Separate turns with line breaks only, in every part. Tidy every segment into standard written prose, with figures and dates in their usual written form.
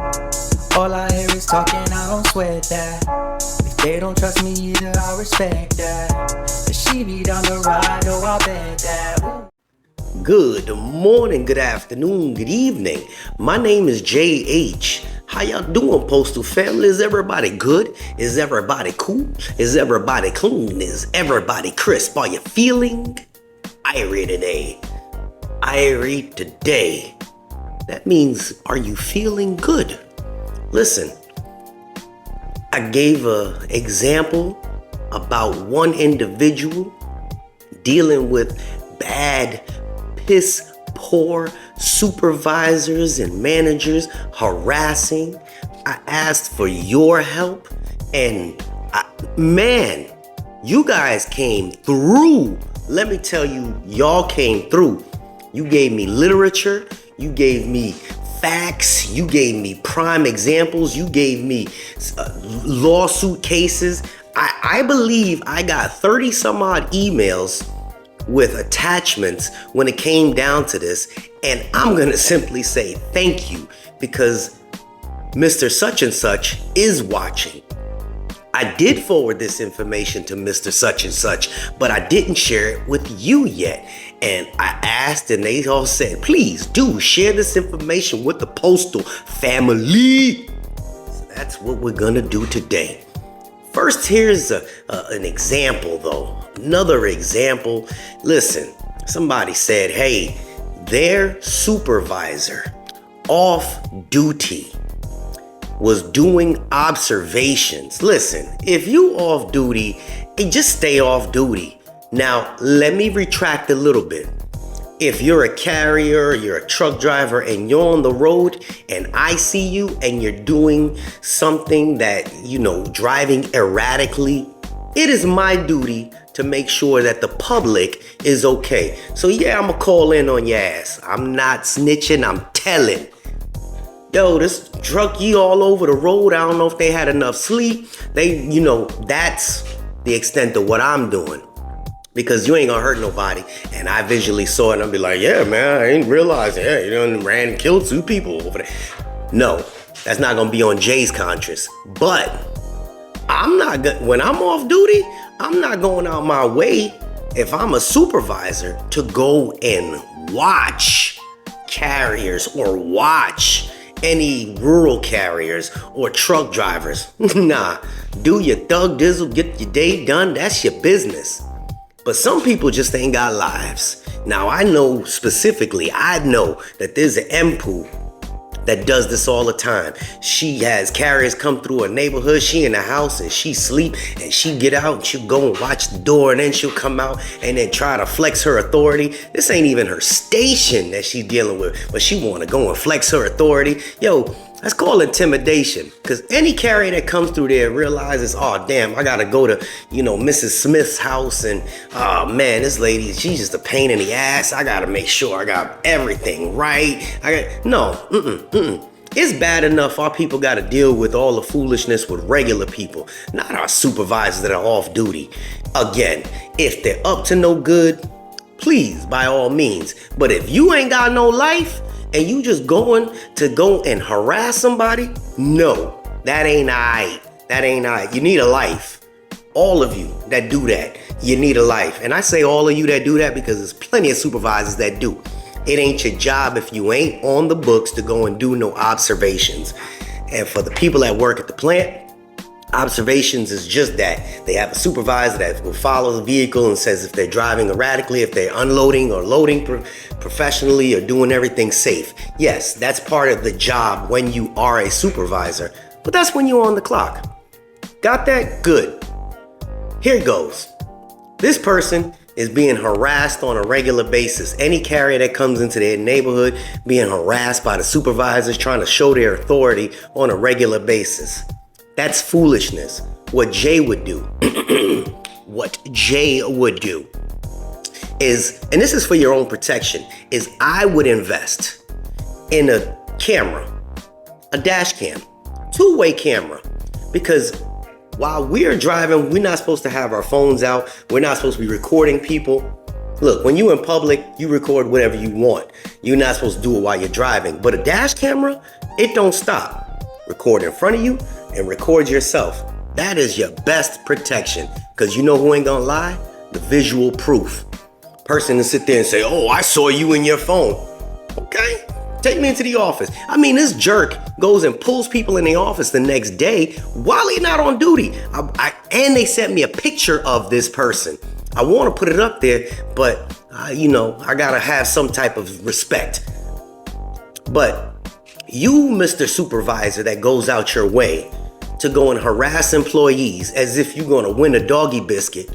All I hear is talking, I don't sweat that. If they don't trust me either, I respect that. If she be down the ride, oh, I'll bet that. Ooh.
Good morning, good afternoon, good evening. My name is JH. How y'all doing, Postal family? Is everybody good? Is everybody cool? Is everybody clean? Is everybody crisp? Are you feeling irie today? Irie today. That means, are you feeling good? Listen, I gave an example about one individual dealing with bad, piss poor supervisors and managers harassing. I asked for your help, and man, you guys came through. Let me tell you, y'all came through. You gave me literature, you gave me facts, you gave me prime examples, you gave me lawsuit cases. I believe I got 30 some odd emails with attachments when it came down to this, and I'm gonna simply say thank you, because Mr. Such and Such is watching. I did forward this information to Mr. Such and Such, but I didn't share it with you yet. And I asked, and they all said, please do share this information with the Postal family. So that's what we're gonna do today. First, here's an example though. Another example. Listen, somebody said, hey, their supervisor off duty was doing observations. Listen, if you off duty, just stay off duty. Now, let me retract a little bit. If you're a carrier, you're a truck driver, and you're on the road, and I see you and you're doing something that, driving erratically, it is my duty to make sure that the public is okay. So yeah, I'm gonna call in on your ass. I'm not snitching, I'm telling. Yo, this truck you all over the road. I don't know if they had enough sleep. That's the extent of what I'm doing. Because you ain't gonna hurt nobody. And I visually saw it and I'll be like, yeah, man, I ain't realizing, yeah, you done ran and killed 2 people over there. No, that's not gonna be on Jay's conscience. But when I'm off duty, I'm not going out my way, if I'm a supervisor, to go and watch carriers or watch any rural carriers or truck drivers. Nah, do your thug dizzle, get your day done, that's your business. But some people just ain't got lives. Now I know that there's an MPOO that does this all the time. She has carriers come through a neighborhood, she in the house and she sleep, and she get out and she'll go and watch the door, and then she'll come out and then try to flex her authority. This ain't even her station that she's dealing with, but she wanna go and flex her authority. Yo, that's called intimidation, because any carrier that comes through there realizes, oh damn, I gotta go to, Mrs. Smith's house, and oh man, this lady, she's just a pain in the ass. I gotta make sure I got everything right. It's bad enough our people gotta deal with all the foolishness with regular people, not our supervisors that are off duty. Again, if they're up to no good, please, by all means. But if you ain't got no life, and you just going to go and harass somebody, no, that ain't alright. That ain't alright. You need a life. All of you that do that, you need a life. And I say all of you that do that because there's plenty of supervisors that do. It ain't your job if you ain't on the books to go and do no observations. And for the people that work at the plant, observations is just that. They have a supervisor that will follow the vehicle and says if they're driving erratically, if they're unloading or loading professionally or doing everything safe. Yes, that's part of the job when you are a supervisor, but that's when you're on the clock. Got that? Good. Here goes. This person is being harassed on a regular basis. Any carrier that comes into their neighborhood being harassed by the supervisors trying to show their authority on a regular basis. That's foolishness. What Jay would do, is, and this is for your own protection, is I would invest in a camera, a dash cam, 2-way camera, because while we're driving, we're not supposed to have our phones out. We're not supposed to be recording people. Look, when you're in public, you record whatever you want. You're not supposed to do it while you're driving. But a dash camera, it don't stop. Record in front of you and record yourself. That is your best protection. Because you know who ain't gonna lie? The visual proof. Person to sit there and say, oh, I saw you in your phone. Okay, take me into the office. I mean, this jerk goes and pulls people in the office the next day while he's not on duty. And they sent me a picture of this person. I want to put it up there, but I gotta have some type of respect. But you, Mr. Supervisor, that goes out your way to go and harass employees as if you're gonna win a doggy biscuit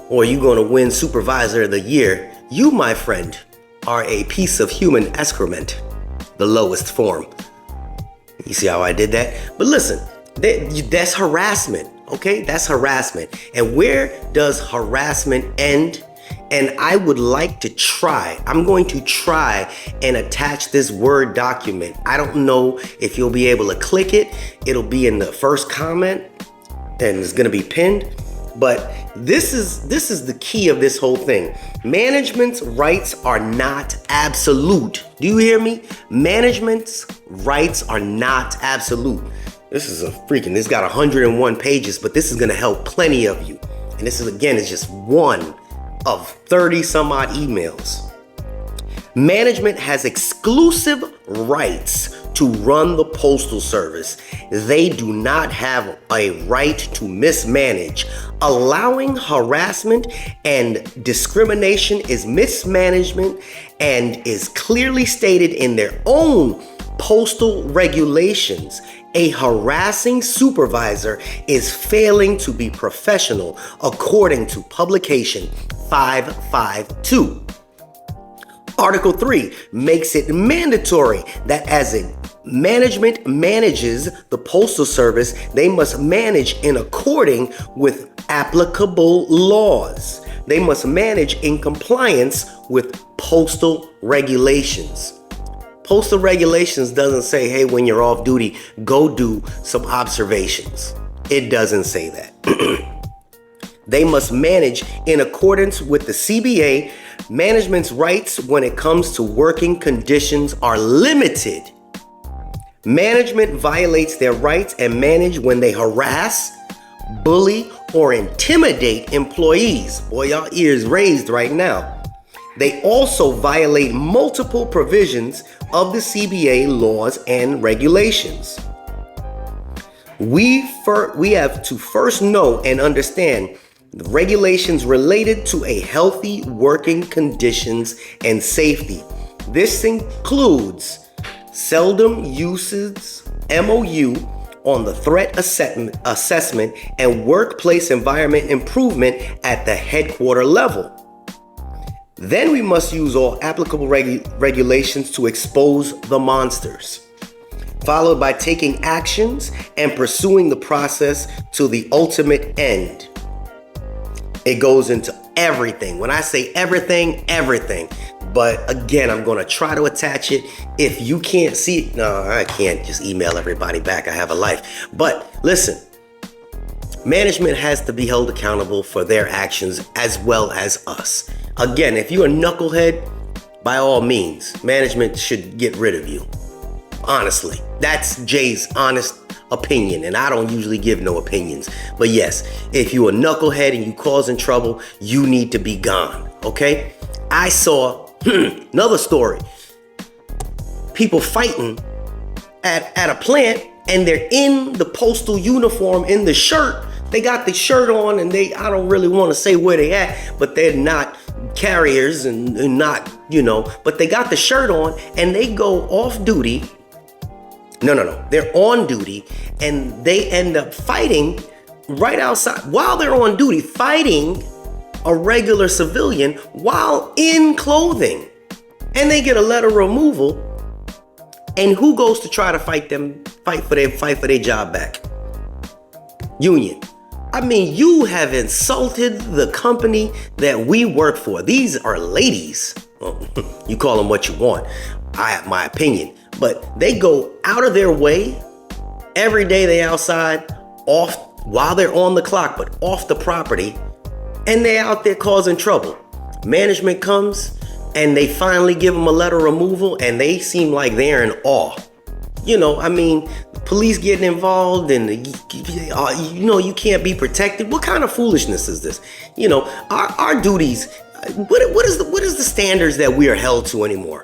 or you're gonna win Supervisor of the Year, you, my friend, are a piece of human excrement, the lowest form. You see how I did that? But listen, that's harassment, okay? That's harassment. And where does harassment end? And I would like to I'm going to try and attach this Word document. I don't know if you'll be able to click it. It'll be in the first comment and it's gonna be pinned. But this is the key of this whole thing. Management's rights are not absolute. Do you hear me? Management's rights are not absolute. It's got 101 pages, but this is gonna help plenty of you. And this is just one of 30 some odd emails. Management has exclusive rights to run the Postal Service. They do not have a right to mismanage. Allowing harassment and discrimination is mismanagement and is clearly stated in their own postal regulations. A harassing supervisor is failing to be professional, according to publication 552. Article 3 makes it mandatory that as a management manages the Postal Service, they must manage in according with applicable laws. They must manage in compliance with postal regulations. Postal regulations doesn't say, hey, when you're off duty, go do some observations. It doesn't say that. They must manage in accordance with the CBA. Management's rights when it comes to working conditions are limited. Management violates their rights and manage when they harass, bully, or intimidate employees. Boy, y'all ears raised right now. They also violate multiple provisions of the CBA laws and regulations. We have to first know and understand the regulations related to a healthy working conditions and safety. This includes seldom uses MOU on the threat assessment and workplace environment improvement at the headquarter level. Then we must use all applicable regulations to expose the monsters, followed by taking actions and pursuing the process to the ultimate end. It goes into everything. When I say everything, everything. But again, I'm going to try to attach it. If you can't see it, no, I can't just email everybody back. I have a life. But listen, management has to be held accountable for their actions as well as us. Again, if you're a knucklehead, by all means, management should get rid of you. Honestly, that's Jay's honest opinion, and I don't usually give no opinions. But yes, if you're a knucklehead and you causing trouble, you need to be gone, okay? I saw another story. People fighting at a plant, and they're in the postal uniform, in the shirt. They got the shirt on, and I don't really want to say where they at, but they're not carriers and not, but they got the shirt on, and they go off duty. No. They're on duty, and they end up fighting right outside while they're on duty, fighting a regular civilian while in clothing. And they get a letter of removal. And who goes to try to fight for their job back? Union. I mean, you have insulted the company that we work for. These are ladies. Well, you call them what you want. I have my opinion. But they go out of their way. Every day they outside, off while they're on the clock, but off the property. And they're out there causing trouble. Management comes and they finally give them a letter of removal, and they seem like they're in awe. You know, I mean, the police getting involved and, you know, you can't be protected. What kind of foolishness is this? You know, our duties, what is the standards that we are held to anymore?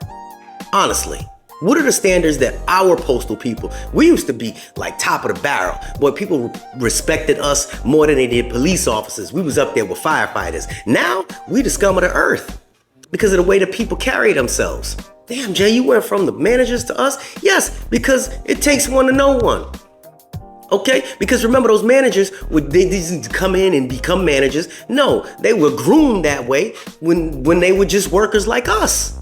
Honestly. What are the standards that our postal people, we used to be like top of the barrel, where people respected us more than they did police officers. We was up there with firefighters. Now we the scum of the earth because of the way that people carry themselves. Damn, Jay, you went from the managers to us? Yes, because it takes one to know one. Okay? Because remember, those managers, they didn't come in and become managers. No, they were groomed that way when they were just workers like us.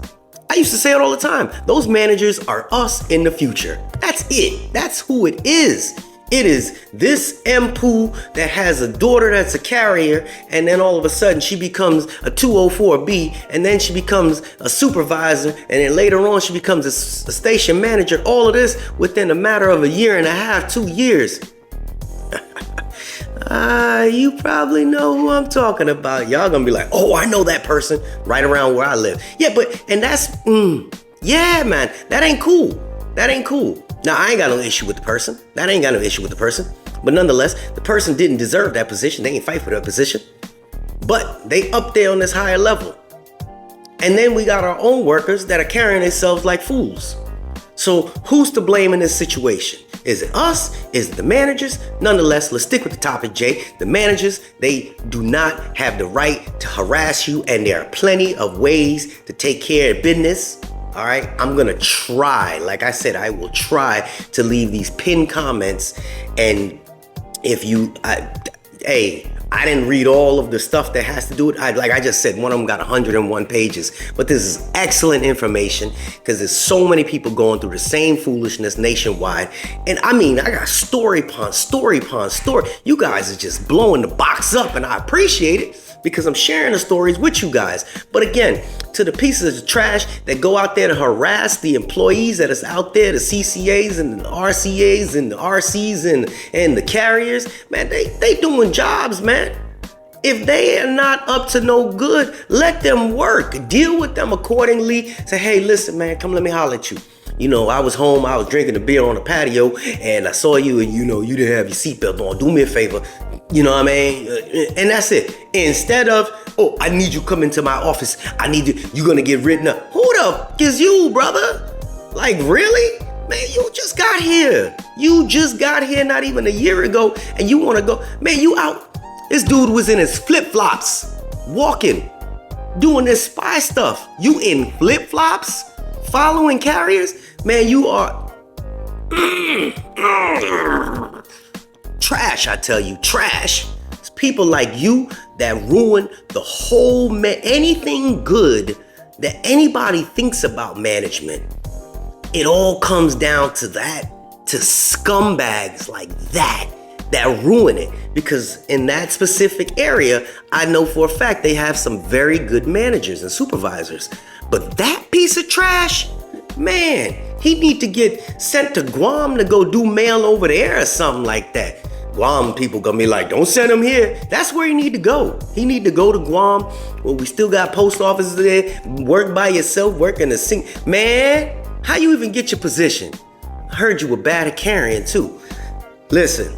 I used to say it all the time. Those managers are us in the future. That's it. That's who it is. It is this M-Poo that has a daughter that's a carrier, and then all of a sudden she becomes a 204B, and then she becomes a supervisor, and then later on she becomes a station manager. All of this within a matter of a year and a half, 2 years. You probably know who I'm talking about. Y'all gonna be like, oh, I know that person right around where I live. Yeah, and that's, yeah, man, that ain't cool. That ain't cool. Now, I ain't got no issue with the person. That ain't got no issue with the person. But nonetheless, the person didn't deserve that position. They ain't fight for that position. But they up there on this higher level. And then we got our own workers that are carrying themselves like fools. So who's to blame in this situation? Is it us? Is it the managers? Nonetheless, let's stick with the topic, Jay. The managers, they do not have the right to harass you, and there are plenty of ways to take care of business. All right, I'm gonna try. Like I said, I will try to leave these pinned comments. And if I didn't read all of the stuff that has to do with it. Like I just said, one of them got 101 pages. But this is excellent information because there's so many people going through the same foolishness nationwide. And I mean, I got story upon story upon story. You guys are just blowing the box up, and I appreciate it because I'm sharing the stories with you guys. But again, to the pieces of trash that go out there to harass the employees that is out there, the CCAs and the RCAs and the RCs and the carriers, man, they doing jobs, man. If they are not up to no good, let them work. Deal with them accordingly. Say, hey, listen, man, come let me holler at you. You know, I was home, I was drinking a beer on the patio, and I saw you, and you know, you didn't have your seatbelt on. Do me a favor. You know what I mean? And that's it. Instead of, oh, I need you to come into my office. I need you, you're gonna get written up. Who the f is you, brother? Like, really? Man, you just got here. You just got here not even a year ago, and you wanna go, man, you out. This dude was in his flip-flops, walking, doing this spy stuff. You in flip-flops, following carriers? Man, you are trash, I tell you, trash. It's people like you that ruin the whole, anything good that anybody thinks about management. It all comes down to that, to scumbags like that ruin it. Because in that specific area, I know for a fact they have some very good managers and supervisors. But that piece of trash, man, he need to get sent to Guam to go do mail over there or something like that. Guam people gonna be like, don't send him here. That's where he need to go. He need to go to Guam, where we still got post offices there, work by yourself, work in the sink. Man, how you even get your position? I heard you were bad at carrying too. Listen,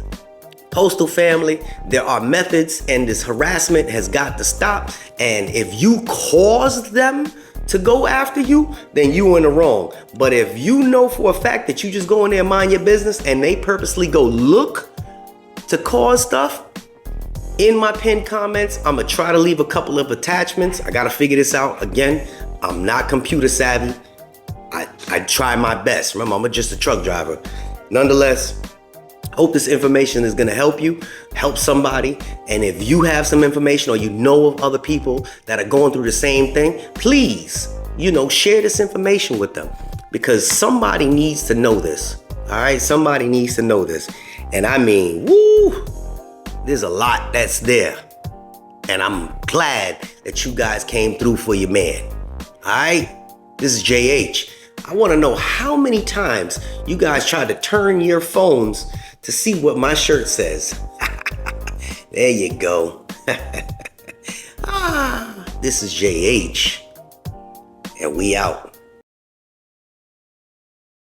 postal family, there are methods, and this harassment has got to stop. And if you caused them to go after you, then you in the wrong. But if you know for a fact that you just go in there and mind your business, and they purposely go look to cause stuff, in my pinned comments, I'm gonna try to leave a couple of attachments. I gotta figure this out. Again, I'm not computer savvy. I try my best. Remember, I'm just a truck driver. Nonetheless, hope this information is gonna help you, help somebody. And if you have some information or you know of other people that are going through the same thing, please, share this information with them, because somebody needs to know this. All right, somebody needs to know this. And I mean, woo, there's a lot that's there. And I'm glad that you guys came through for your man. All right, this is JH. I want to know how many times you guys tried to turn your phones to see what my shirt says. There you go. This is JH, and we out.